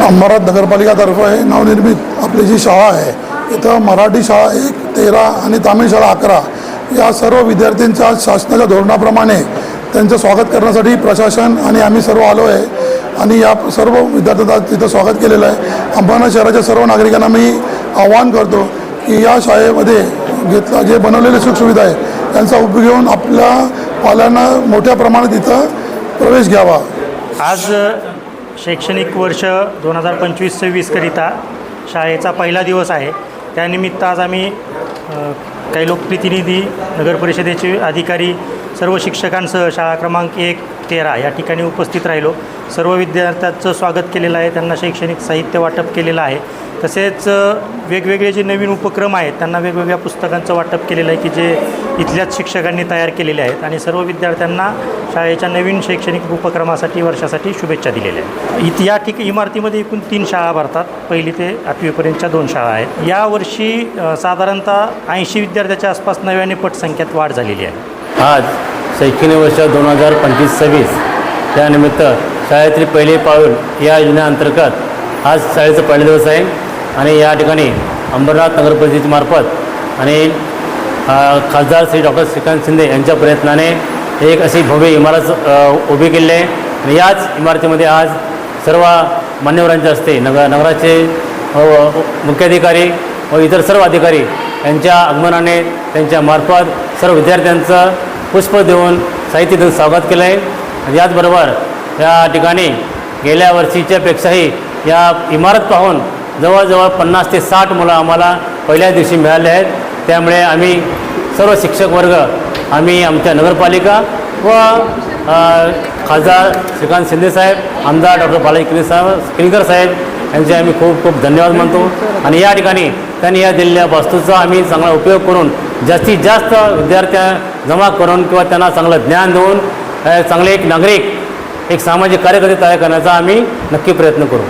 अंबरनाथ नगरपालिकातर्फे नवनिर्मित आपली जी शाळा आहे इथं मराठी शाळा 1, 13 आणि तामिळ शाळा 11 या सर्व विद्यार्थ्यांच्या शासनाच्या धोरणाप्रमाणे त्यांचं स्वागत करण्यासाठी प्रशासन आणि आम्ही सर्व आलो आहे आणि या सर्व विद्यार्थ्यांचं तिथं स्वागत केलेलं आहे। अंबरनाथ शहराच्या सर्व नागरिकांना मी आवाहन करतो की या शाळेमध्ये जे बनवलेले सुखसुविधा आहे त्यांचा उपयोग घेऊन आपल्या पाल्यांना मोठ्या प्रमाणात इथं प्रवेश घ्यावा। आज शैक्षणिक वर्ष 2025-26 करिता शाळेचा पहिला दिवस आहे। त्यानिमित्त आज आम्ही काही लोकप्रतिनिधी, नगर परिषदेचे अधिकारी, सर्व शिक्षकांसह शाळा क्रमांक 1, 13 या ठिकाणी उपस्थित राहिलो। सर्व विद्यार्थ्यांचं स्वागत केलेलं आहे, त्यांना शैक्षणिक साहित्य वाटप केलेलं आहे। तसेच वेगवेगळे जे नवीन उपक्रम आहेत त्यांना वेगवेगळ्या पुस्तकांचं वाटप केलेलं आहे की जे इथल्याच शिक्षकांनी तयार केलेले आहेत आणि सर्व विद्यार्थ्यांना शाळेच्या नवीन शैक्षणिक उपक्रमासाठी वर्षासाठी शुभेच्छा दिलेल्या आहेत। या इमारतीमध्ये एकूण 3 शाळा भरतात, 1ली ते 8वीपर्यंतच्या 2 शाळा आहेत। यावर्षी साधारणतः 80 विद्यार्थ्याच्या आसपास नव्याने पटसंख्येत वाढ झालेली आहे। आज शैक्षणिक वर्ष 2025-26 त्यानिमित्त शाळेतील पहिले पाऊल या योजनेअंतर्गत आज शाळेचा पहिला दिवस आहे आणि या ठिकाणी अंबरनाथ नगर परिषदेमार्फत आणि खासदार श्री डॉक्टर श्रीकांत शिंदे यांच्या प्रयत्नाने एक अशी भव्य इमारत उभी केली आहे आणि याच इमारतीमध्ये आज सर्व मान्यवरांच्या हस्ते नगराचे मुख्याधिकारी व इतर सर्व अधिकारी यांच्या आगमनाने त्यांच्या मार्फत सर्व विद्यार्थ्यांचं पुष्प देऊन साहित्य देऊन स्वागत केलं आहे। आणि याचबरोबर या ठिकाणी गेल्या वर्षीच्यापेक्षाही या इमारत पाहून जवळजवळ 50 ते 60 मुलं आम्हाला पहिल्या दिवशी मिळाले आहेत। त्यामुळे आम्ही सर्व शिक्षक वर्ग आम्ही आमच्या नगरपालिका व खासदार श्रीकांत शिंदेसाहेब, आमदार डॉक्टर बालाजी किनीकर साहेब यांचे आम्ही खूप खूप धन्यवाद मानतो। आणि या ठिकाणी त्यांनी या दिलेल्या वस्तूचा आम्ही चांगला उपयोग करून जास्तीत जास्त विद्यार्थ्या जमा करून किंवा त्यांना चांगलं ज्ञान देऊन चांगले एक नागरिक, एक सामाजिक कार्यकर्ते तयार करण्याचा आम्ही नक्की प्रयत्न करू।